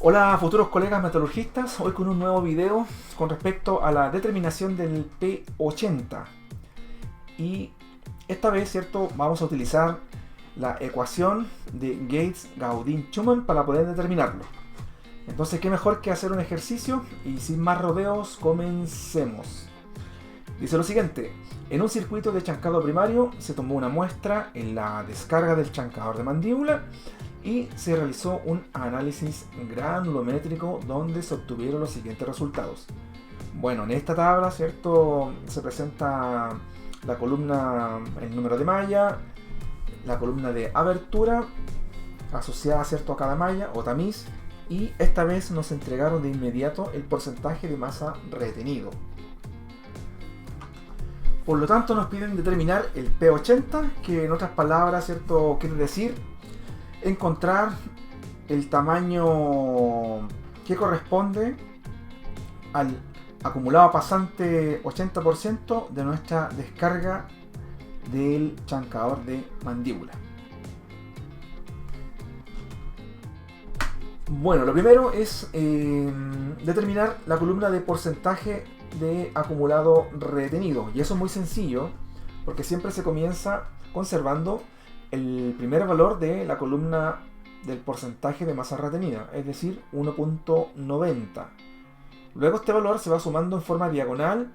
Hola futuros colegas metalurgistas, hoy con un nuevo video con respecto a la determinación del P80 y esta vez, ¿cierto?, vamos a utilizar la ecuación de Gates-Gaudin-Schumann para poder determinarlo. Entonces, qué mejor que hacer un ejercicio y sin más rodeos, comencemos. Dice lo siguiente: en un circuito de chancado primario se tomó una muestra en la descarga del chancador de mandíbula y se realizó un análisis granulométrico donde se obtuvieron los siguientes resultados. Bueno, en esta tabla, ¿cierto?, se presenta la columna, el número de malla, la columna de abertura asociada, ¿cierto?, a cada malla o tamiz, y esta vez nos entregaron de inmediato el porcentaje de masa retenido. Por lo tanto, nos piden determinar el P80, que en otras palabras, ¿cierto?, quiere decir encontrar el tamaño que corresponde al acumulado pasante 80% de nuestra descarga del chancador de mandíbula. Bueno, lo primero es determinar la columna de porcentaje de acumulado retenido, y eso es muy sencillo porque siempre se comienza conservando el primer valor de la columna del porcentaje de masa retenida, es decir, 1.90. Luego este valor se va sumando en forma diagonal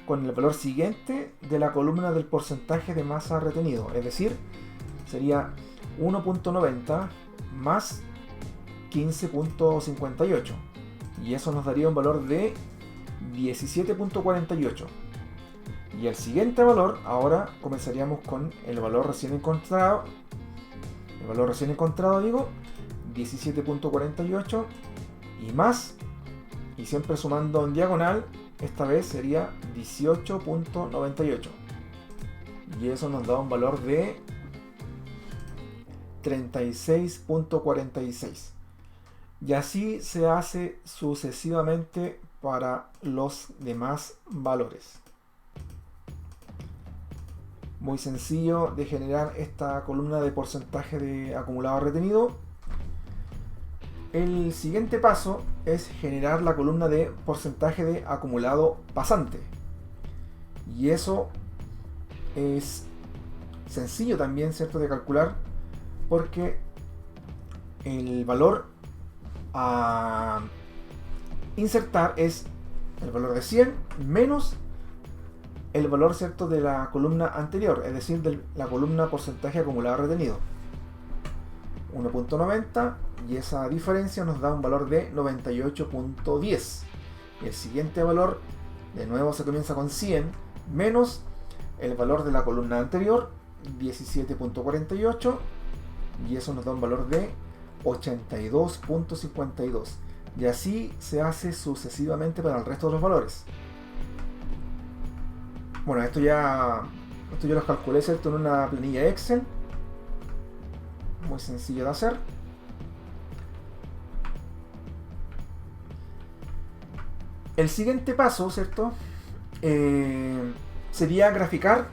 con el valor siguiente de la columna del porcentaje de masa retenido, es decir, sería 1.90 más 15.58, y eso nos daría un valor de 17.48. Y el siguiente valor, ahora comenzaríamos con el valor recién encontrado. El valor recién encontrado, digo, 17.48 y más, y siempre sumando en diagonal, esta vez sería 18.98. Y eso nos da un valor de 36.46. Y así se hace sucesivamente para los demás valores. Muy sencillo de generar esta columna de porcentaje de acumulado retenido. El siguiente paso es generar la columna de porcentaje de acumulado pasante. Y eso es sencillo también, ¿cierto?, de calcular, porque el valor a insertar es el valor de 100 menos el valor, ¿cierto?, de la columna anterior, es decir, de la columna porcentaje acumulado retenido, 1.90, y esa diferencia nos da un valor de 98.10. Y el siguiente valor, de nuevo se comienza con 100 menos el valor de la columna anterior, 17.48, y eso nos da un valor de 82.52. Y así se hace sucesivamente para el resto de los valores. Bueno, esto ya los calculé, ¿cierto?, en una planilla Excel. Muy sencillo de hacer. El siguiente paso, ¿cierto?, sería graficar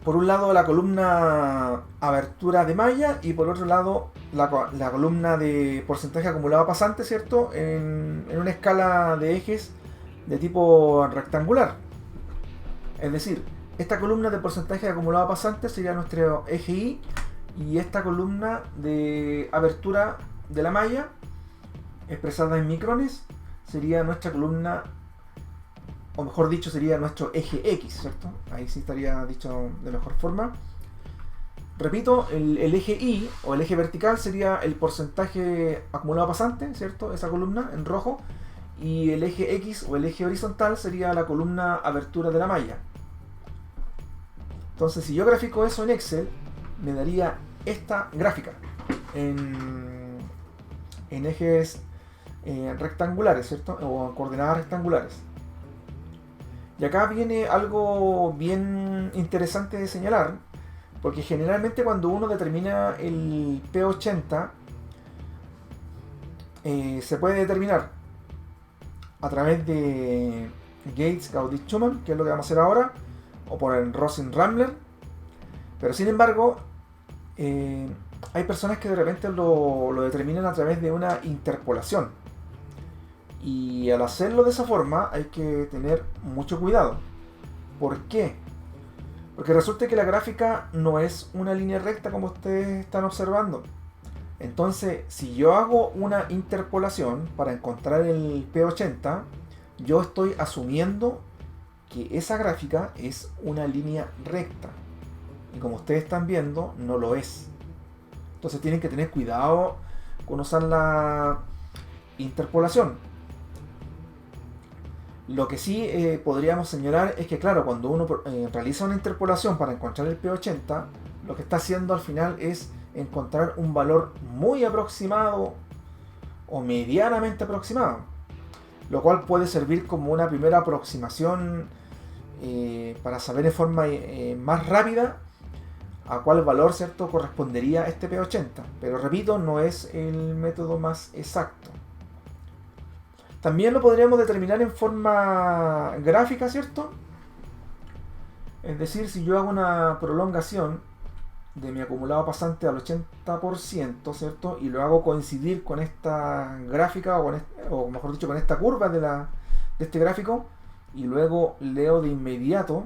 por un lado la columna abertura de malla y por otro lado la columna de porcentaje acumulado pasante, ¿cierto?, en una escala de ejes de tipo rectangular. Es decir, esta columna de porcentaje acumulado pasante sería nuestro eje Y, y esta columna de abertura de la malla, expresada en micrones, sería nuestra columna, o mejor dicho, sería nuestro eje X, ¿cierto? Ahí sí estaría dicho de mejor forma. Repito, el eje Y, o el eje vertical, sería el porcentaje acumulado pasante, ¿cierto?, esa columna en rojo. Y el eje X, o el eje horizontal, sería la columna abertura de la malla. Entonces, si yo grafico eso en Excel, me daría esta gráfica en ejes rectangulares, ¿cierto?, o en coordenadas rectangulares. Y acá viene algo bien interesante de señalar, porque generalmente cuando uno determina el P80, se puede determinar a través de Gates-Gaudin-Schumann, que es lo que vamos a hacer ahora, o por el Rosen-Ramler. Pero sin embargo, hay personas que de repente lo determinan a través de una interpolación. Y al hacerlo de esa forma hay que tener mucho cuidado. ¿Por qué? Porque resulta que la gráfica no es una línea recta como ustedes están observando. Entonces, si yo hago una interpolación para encontrar el P80, yo estoy asumiendo que esa gráfica es una línea recta. Y como ustedes están viendo, no lo es. Entonces tienen que tener cuidado con usar la interpolación. Lo que sí podríamos señalar es que, claro, cuando uno realiza una interpolación para encontrar el P80, lo que está haciendo al final es encontrar un valor muy aproximado o medianamente aproximado, lo cual puede servir como una primera aproximación para saber en forma más rápida a cuál valor, ¿cierto?, correspondería este P80. Pero repito, no es el método más exacto. También lo podríamos determinar en forma gráfica, ¿cierto? Es decir, si yo hago una prolongación de mi acumulado pasante al 80%, ¿cierto? Y lo hago coincidir con esta gráfica, o mejor dicho, con esta curva de este gráfico, y luego leo de inmediato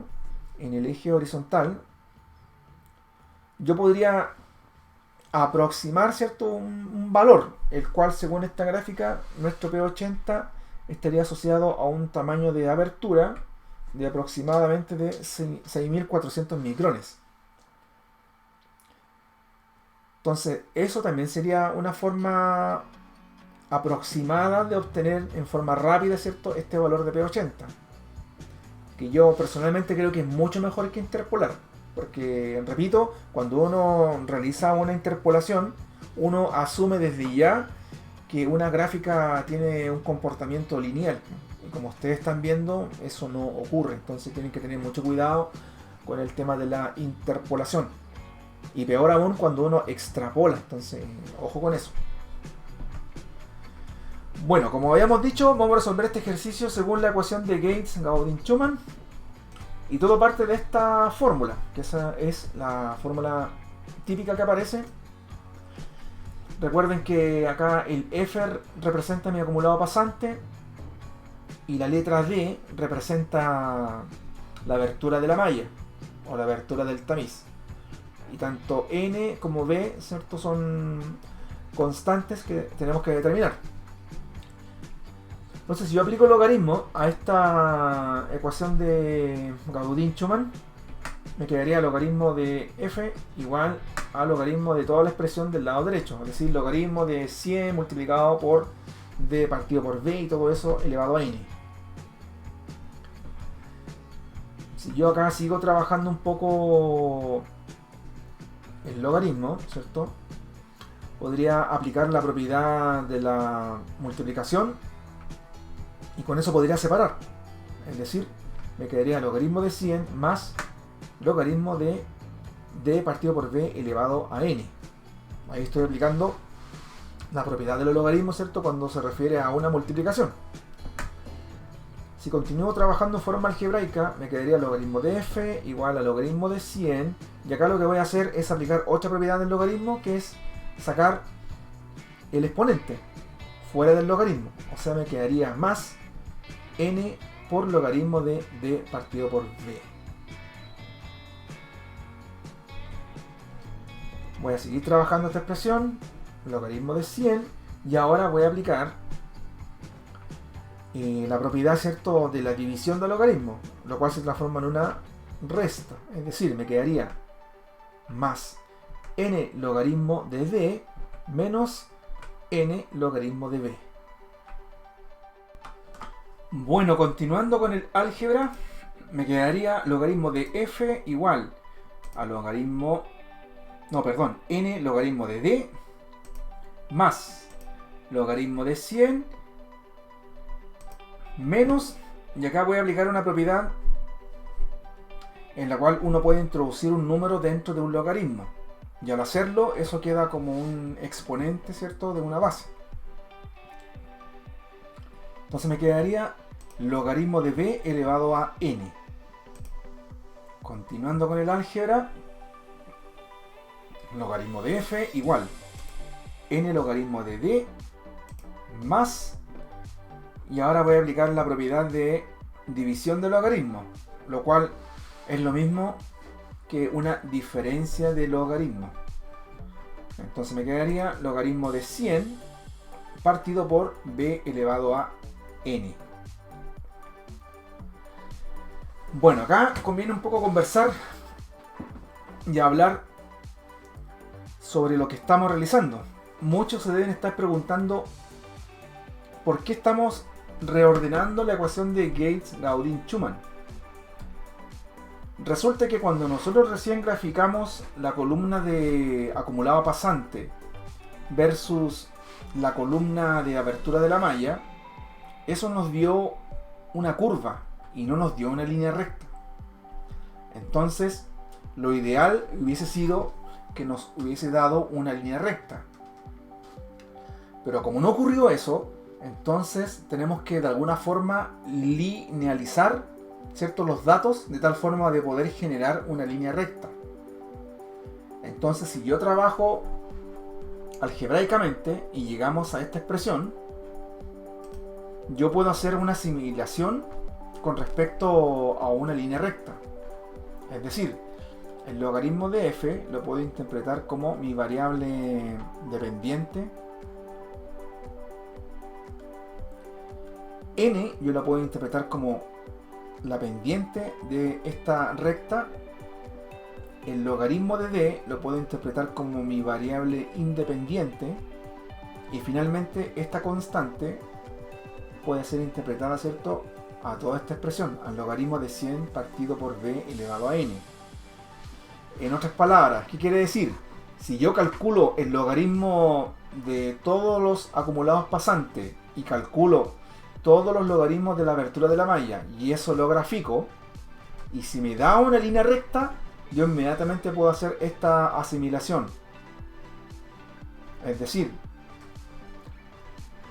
en el eje horizontal, yo podría aproximar, ¿cierto?, un valor, el cual según esta gráfica, nuestro P80 estaría asociado a un tamaño de abertura de aproximadamente de 6.400 micrones. Entonces, eso también sería una forma aproximada de obtener en forma rápida, ¿cierto?, este valor de P80. Que yo personalmente creo que es mucho mejor que interpolar. Porque, repito, cuando uno realiza una interpolación, uno asume desde ya que una gráfica tiene un comportamiento lineal. Y como ustedes están viendo, eso no ocurre. Entonces tienen que tener mucho cuidado con el tema de la interpolación. Y peor aún cuando uno extrapola. Entonces, ojo con eso. Bueno, como habíamos dicho, vamos a resolver este ejercicio según la ecuación de Gates-Gaudin-Schumann. Y todo parte de esta fórmula, que esa es la fórmula típica que aparece. Recuerden que acá el F representa mi acumulado pasante y la letra D representa la abertura de la malla o la abertura del tamiz. Y tanto N como B, ¿cierto?, son constantes que tenemos que determinar. Entonces, si yo aplico el logaritmo a esta ecuación de Gaudin-Schumann, me quedaría logaritmo de f igual a logaritmo de toda la expresión del lado derecho. Es decir, logaritmo de 100 multiplicado por d partido por b y todo eso elevado a n. Si yo acá sigo trabajando un poco el logaritmo, ¿cierto?, podría aplicar la propiedad de la multiplicación y con eso podría separar. Es decir, me quedaría logaritmo de 100 más logaritmo de d partido por b elevado a n. Ahí estoy aplicando la propiedad de los logaritmos, ¿cierto?, cuando se refiere a una multiplicación. Si continúo trabajando en forma algebraica, me quedaría logaritmo de f igual a logaritmo de 100. Y acá lo que voy a hacer es aplicar otra propiedad del logaritmo, que es sacar el exponente fuera del logaritmo. O sea, me quedaría más n por logaritmo de d partido por b. Voy a seguir trabajando esta expresión, logaritmo de 100, y ahora voy a aplicar la propiedad, ¿cierto?, de la división del logaritmo, lo cual se transforma en una resta. Es decir, me quedaría más n logaritmo de d menos n logaritmo de b. Bueno, continuando con el álgebra, me quedaría logaritmo de f igual a logaritmo... n logaritmo de d más logaritmo de 100 menos, y acá voy a aplicar una propiedad en la cual uno puede introducir un número dentro de un logaritmo, y al hacerlo eso queda como un exponente, ¿cierto?, de una base. Entonces me quedaría logaritmo de b elevado a n. Continuando con el álgebra, logaritmo de f igual n logaritmo de d más, y ahora voy a aplicar la propiedad de división de logaritmo, lo cual es lo mismo que una diferencia de logaritmo. Entonces me quedaría logaritmo de 100 partido por b elevado a n. Bueno, acá conviene un poco conversar y hablar sobre lo que estamos realizando. Muchos se deben estar preguntando por qué estamos reordenando la ecuación de Gates-Gaudin-Schumann. Resulta que cuando nosotros recién graficamos la columna de acumulado pasante versus la columna de abertura de la malla, eso nos dio una curva y no nos dio una línea recta. Entonces, lo ideal hubiese sido que nos hubiese dado una línea recta. Pero como no ocurrió eso, entonces tenemos que de alguna forma linealizar, ¿cierto?, los datos de tal forma de poder generar una línea recta. Entonces, si yo trabajo algebraicamente y llegamos a esta expresión, yo puedo hacer una asimilación con respecto a una línea recta. Es decir, el logaritmo de f lo puedo interpretar como mi variable dependiente. N yo la puedo interpretar como la pendiente de esta recta. El logaritmo de d lo puedo interpretar como mi variable independiente. Y finalmente esta constante puede ser interpretada, ¿cierto?, a toda esta expresión, al logaritmo de 100 partido por b elevado a n. En otras palabras, ¿qué quiere decir? Si yo calculo el logaritmo de todos los acumulados pasantes y calculo todos los logaritmos de la abertura de la malla y eso lo grafico, y si me da una línea recta, yo inmediatamente puedo hacer esta asimilación. Es decir,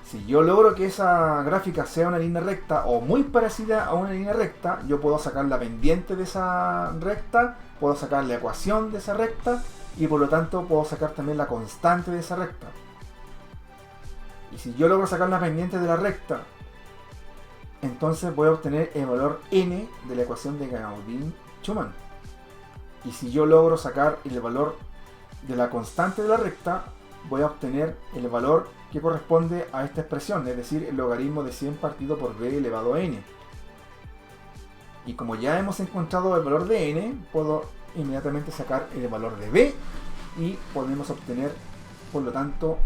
si yo logro que esa gráfica sea una línea recta o muy parecida a una línea recta, yo puedo sacar la pendiente de esa recta, puedo sacar la ecuación de esa recta y por lo tanto puedo sacar también la constante de esa recta. Y si yo logro sacar la pendiente de la recta, entonces voy a obtener el valor n de la ecuación de Gaudin-Schumann. Y si yo logro sacar el valor de la constante de la recta, voy a obtener el valor que corresponde a esta expresión, es decir, el logaritmo de 100 partido por b elevado a n. Y como ya hemos encontrado el valor de n, puedo inmediatamente sacar el valor de b y podemos obtener, por lo tanto,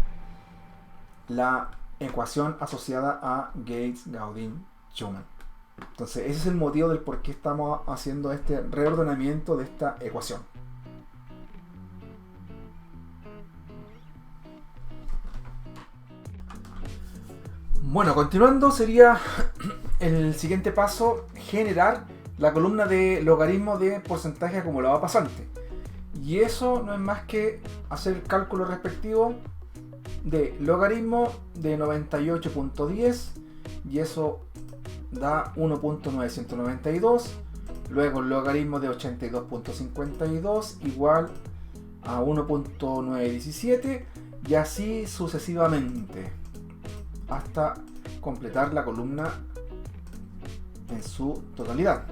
la ecuación asociada a Gates-Gaudin-Schumann. Entonces, ese es el motivo del por qué estamos haciendo este reordenamiento de esta ecuación. Bueno, continuando sería el siguiente paso generar la columna de logaritmo de porcentaje acumulado pasante. Y eso no es más que hacer el cálculo respectivo de logaritmo de 98.10 y eso da 1.992. Luego el logaritmo de 82.52 igual a 1.917 y así sucesivamente hasta completar la columna en su totalidad.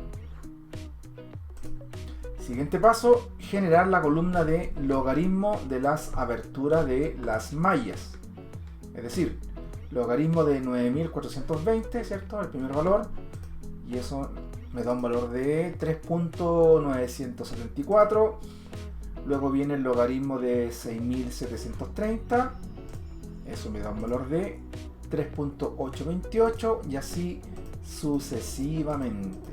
Siguiente paso, generar la columna de logaritmo de las aberturas de las mallas. Es decir, logaritmo de 9420, ¿cierto? El primer valor. Y eso me da un valor de 3.974. Luego viene el logaritmo de 6730. Eso me da un valor de 3.828 y así sucesivamente.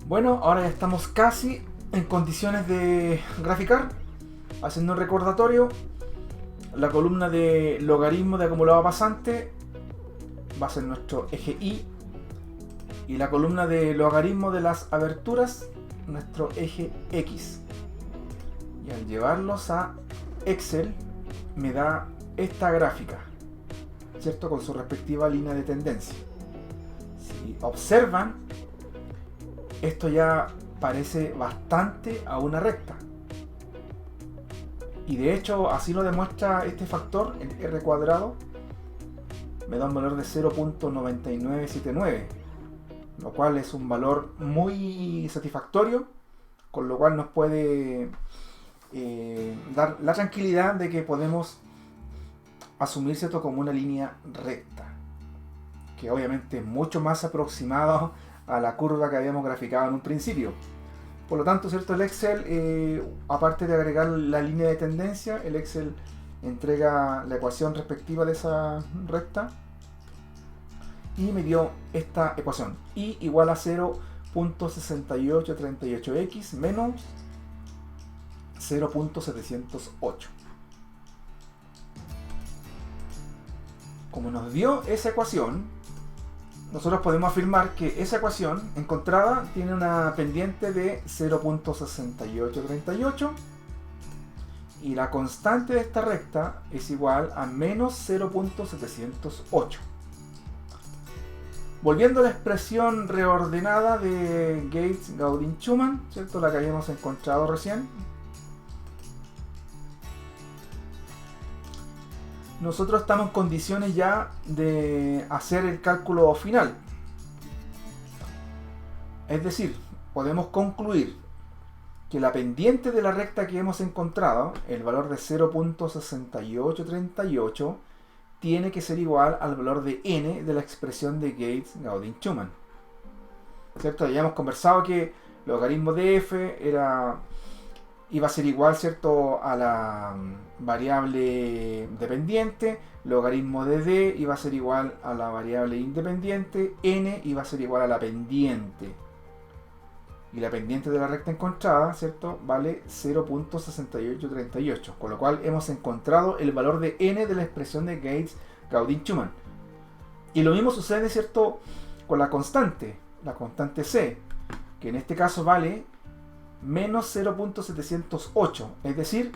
Bueno, ahora ya estamos casi en condiciones de graficar. Haciendo un recordatorio, la columna de logaritmo de acumulado pasante va a ser nuestro eje Y y la columna de logaritmo de las aberturas nuestro eje X. Y al llevarlos a Excel me da esta gráfica, ¿cierto?, con su respectiva línea de tendencia. Si observan, esto ya parece bastante a una recta. Y de hecho así lo demuestra este factor, el r cuadrado. Me da un valor de 0.9979, lo cual es un valor muy satisfactorio, con lo cual nos puede dar la tranquilidad de que podemos asumirse esto como una línea recta, que obviamente es mucho más aproximado a la curva que habíamos graficado en un principio. Por lo tanto, ¿cierto? El Excel, aparte de agregar la línea de tendencia, el Excel entrega la ecuación respectiva de esa recta y me dio esta ecuación: y igual a 0.6838x menos 0.708. Como nos dio esa ecuación, nosotros podemos afirmar que esa ecuación encontrada tiene una pendiente de 0.6838 y la constante de esta recta es igual a menos 0.708. Volviendo a la expresión reordenada de Gates-Gaudin-Schumann, ¿cierto? La que habíamos encontrado recién. Nosotros estamos en condiciones ya de hacer el cálculo final. Es decir, podemos concluir que la pendiente de la recta que hemos encontrado, el valor de 0.6838, tiene que ser igual al valor de n de la expresión de Gates-Gaudin-Schumann. ¿Cierto? Ya hemos conversado que el logaritmo de f iba a ser igual, ¿cierto?, a la variable dependiente. Logaritmo de d iba a ser igual a la variable independiente. N iba a ser igual a la pendiente. Y la pendiente de la recta encontrada, ¿cierto?, vale 0.6838. Con lo cual hemos encontrado el valor de n de la expresión de Gates-Gaudin-Schumann. Y lo mismo sucede, ¿cierto?, con la constante c, que en este caso vale menos 0.708, es decir,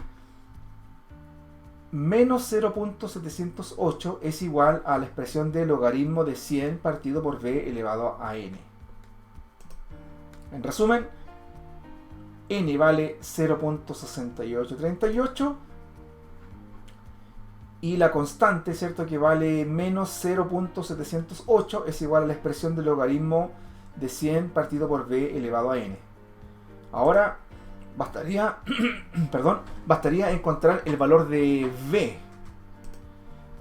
menos 0.708 es igual a la expresión de logaritmo de 100 partido por b elevado a n. En resumen, n vale 0.6838 y la constante, ¿cierto?, que vale menos 0.708 es igual a la expresión de logaritmo de 100 partido por b elevado a n. Ahora bastaría, bastaría encontrar el valor de v.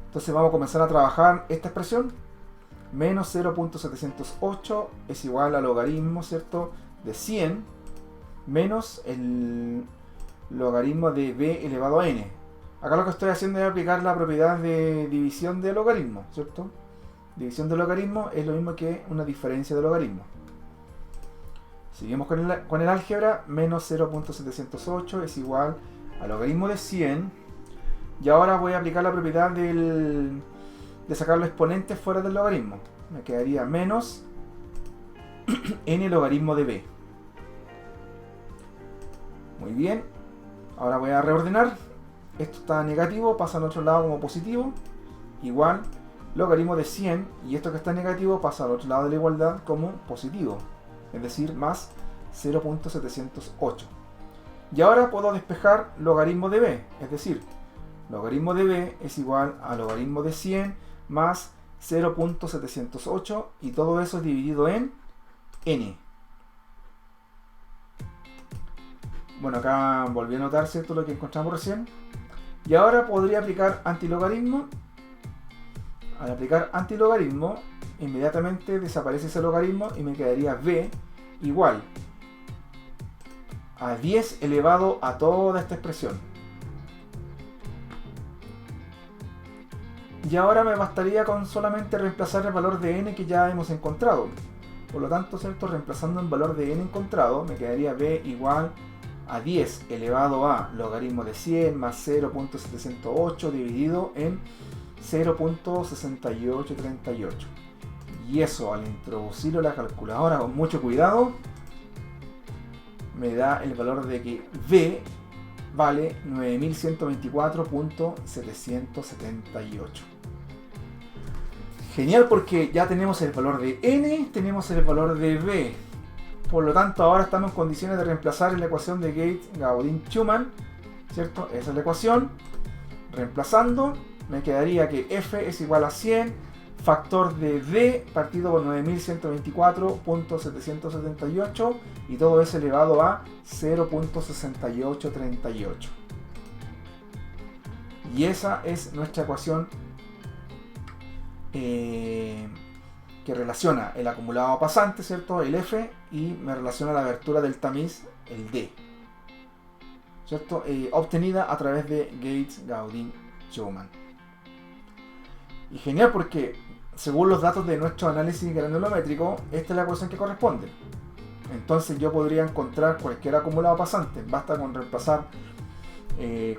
Entonces vamos a comenzar a trabajar esta expresión. Menos 0.708 es igual al logaritmo, ¿cierto?, de 100 menos el logaritmo de b elevado a n. Acá lo que estoy haciendo es aplicar la propiedad de división de logaritmo, ¿cierto? División de logaritmo es lo mismo que una diferencia de logaritmo. Seguimos con el álgebra. Menos 0.708 es igual al logaritmo de 100. Y ahora voy a aplicar la propiedad de sacar los exponentes fuera del logaritmo. Me quedaría menos n logaritmo de b. Muy bien. Ahora voy a reordenar. Esto está negativo, pasa al otro lado como positivo. Igual logaritmo de 100. Y esto que está negativo pasa al otro lado de la igualdad como positivo. Es decir, más 0.708. Y ahora puedo despejar logaritmo de b. Es decir, logaritmo de b es igual a logaritmo de 100 más 0.708. Y todo eso es dividido en n. Bueno, acá volví a notar, ¿cierto?, lo que encontramos recién. Y ahora podría aplicar antilogaritmo. Al aplicar antilogaritmo, inmediatamente desaparece ese logaritmo y me quedaría b igual a 10 elevado a toda esta expresión. Y ahora me bastaría con solamente reemplazar el valor de n que ya hemos encontrado. Por lo tanto, ¿cierto?, reemplazando el valor de n encontrado, me quedaría b igual a 10 elevado a logaritmo de 100 más 0.708 dividido en 0.6838. Y eso, al introducirlo en la calculadora con mucho cuidado, me da el valor de que v vale 9124.778. Genial, porque ya tenemos el valor de n, tenemos el valor de v. Por lo tanto, ahora estamos en condiciones de reemplazar en la ecuación de Gates-Gaudin-Schumann, ¿cierto? Esa es la ecuación. Reemplazando, me quedaría que F es igual a 100, factor de D partido por 9124.778 y todo eso elevado a 0.6838. Y esa es nuestra ecuación que relaciona el acumulado pasante, ¿cierto? El F, y me relaciona la abertura del tamiz, el D, ¿cierto? Obtenida a través de Gates-Gaudin-Schumann. Y genial porque, según los datos de nuestro análisis granulométrico, esta es la ecuación que corresponde. Entonces yo podría encontrar cualquier acumulado pasante, basta con reemplazar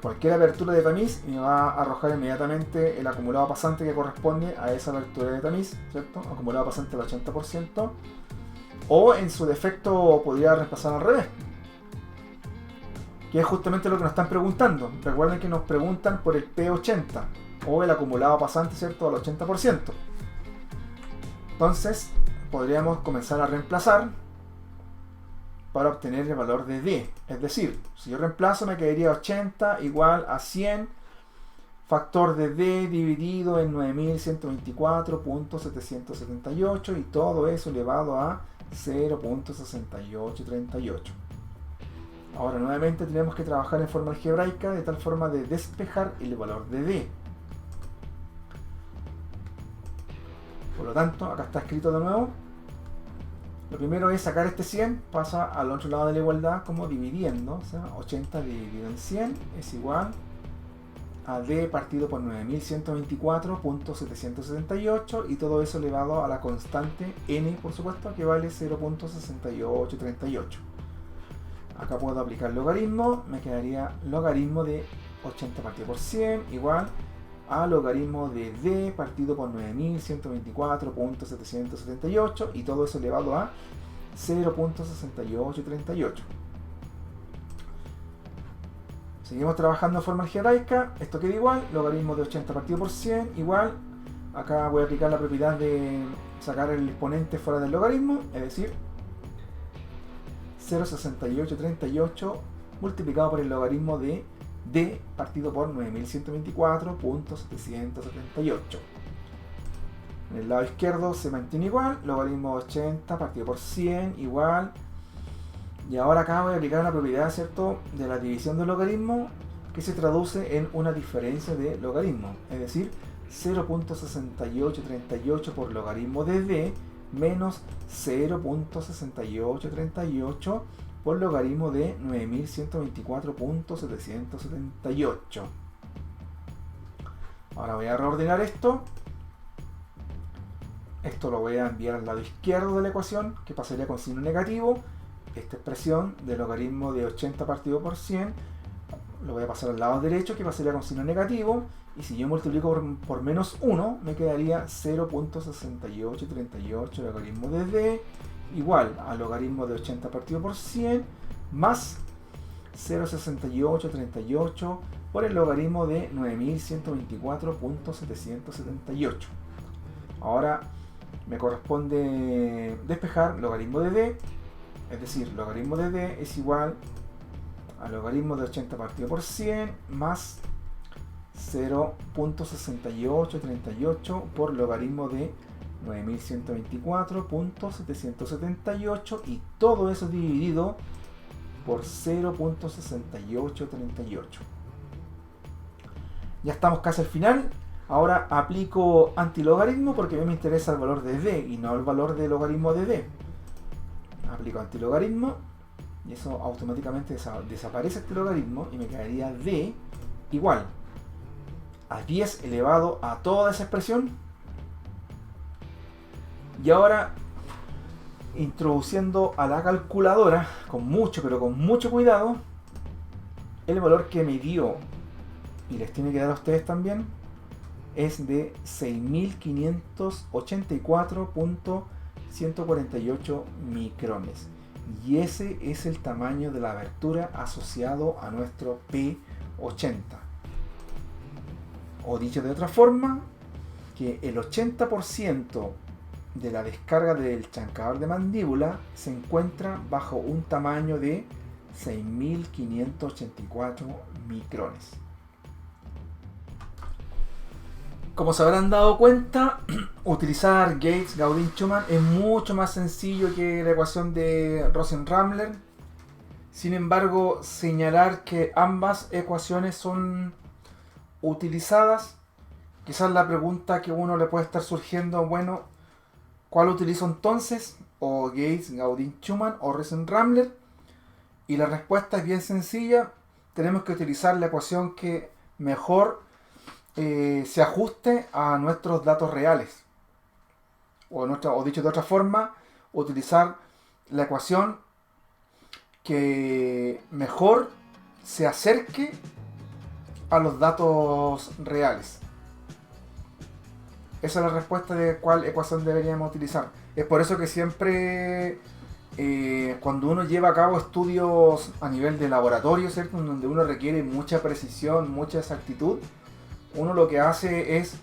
cualquier abertura de tamiz y me va a arrojar inmediatamente el acumulado pasante que corresponde a esa abertura de tamiz, ¿cierto? Acumulado pasante del 80%, o en su defecto podría reemplazar al revés, que es justamente lo que nos están preguntando. Recuerden que nos preguntan por el P80 o el acumulado pasante, ¿cierto?, al 80%. Entonces podríamos comenzar a reemplazar para obtener el valor de D. Es decir, si yo reemplazo me quedaría 80 igual a 100 factor de D dividido en 9124.778 y todo eso elevado a 0.6838. Ahora nuevamente tenemos que trabajar en forma algebraica de tal forma de despejar el valor de D. Por lo tanto, acá está escrito de nuevo. Lo primero es sacar este 100, pasa al otro lado de la igualdad como dividiendo, o sea, 80 dividido en 100 es igual a D partido por 9124.778 y todo eso elevado a la constante N, por supuesto, que vale 0.6838. Acá puedo aplicar logaritmo, me quedaría logaritmo de 80 partido por 100 igual a logaritmo de D partido por 9124.778 y todo eso elevado a 0.6838. Seguimos trabajando en forma algebraica, esto queda igual, logaritmo de 80 partido por 100 igual, acá voy a aplicar la propiedad de sacar el exponente fuera del logaritmo, es decir, 0.6838 multiplicado por el logaritmo de D partido por 9124.778. En el lado izquierdo se mantiene igual, logaritmo de 80 partido por 100 igual. Y ahora acá voy a aplicar una propiedad, ¿cierto?, de la división del logaritmo que se traduce en una diferencia de logaritmo. Es decir, 0.6838 por logaritmo de D menos 0.6838 por logaritmo de 9124.778. Ahora voy a reordenar esto. Esto lo voy a enviar al lado izquierdo de la ecuación, que pasaría con signo negativo. Esta expresión de logaritmo de 80 partido por 100 lo voy a pasar al lado derecho, que pasaría con signo negativo. Y si yo multiplico por menos 1, me quedaría 0.6838 logaritmo de D igual a logaritmo de 80 partido por 100 más 0.6838 por el logaritmo de 9124.778. Ahora me corresponde despejar logaritmo de D, es decir, logaritmo de D es igual a logaritmo de 80 partido por 100 más 0.6838 por logaritmo de 9124.778 y todo eso dividido por 0.6838. Ya estamos casi al final. Ahora aplico antilogaritmo porque a mí me interesa el valor de D y no el valor de logaritmo de D. Aplico antilogaritmo y eso automáticamente desaparece este logaritmo y me quedaría D igual a 10 elevado a toda esa expresión. Y ahora, introduciendo a la calculadora, con mucho cuidado, el valor que me dio, y les tiene que dar a ustedes también, es de 6584.148 micrones. Y ese es el tamaño de la abertura asociado a nuestro P80. O dicho de otra forma, que el 80% de la descarga del chancador de mandíbula se encuentra bajo un tamaño de 6.584 micrones. Como se habrán dado cuenta, utilizar Gates-Gaudin-Schumann es mucho más sencillo que la ecuación de Rosen-Ramler. Sin embargo, señalar que ambas ecuaciones son utilizadas, quizás la pregunta que uno le puede estar surgiendo, bueno, ¿cuál utilizo entonces? ¿O Gates-Gaudin-Schumann o Rosen-Ramler? Y la respuesta es bien sencilla. Tenemos que utilizar la ecuación que mejor se ajuste a nuestros datos reales. O dicho de otra forma, utilizar la ecuación que mejor se acerque a los datos reales. Esa es la respuesta de cuál ecuación deberíamos utilizar. Es por eso que siempre cuando uno lleva a cabo estudios a nivel de laboratorio, ¿cierto?, en donde uno requiere mucha precisión, mucha exactitud, uno lo que hace es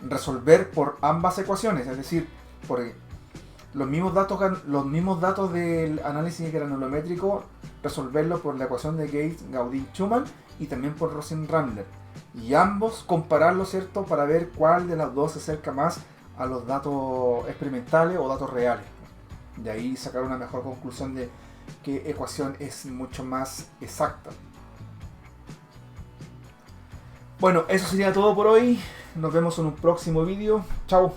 resolver por ambas ecuaciones, es decir, por los mismos datos del análisis granulométrico, resolverlo por la ecuación de Gates-Gaudin-Schumann y también por Rosen-Ramler, y ambos compararlos, ¿cierto?, para ver cuál de las dos se acerca más a los datos experimentales o datos reales. De ahí sacar una mejor conclusión de qué ecuación es mucho más exacta. Bueno, eso sería todo por hoy. Nos vemos en un próximo vídeo. Chao.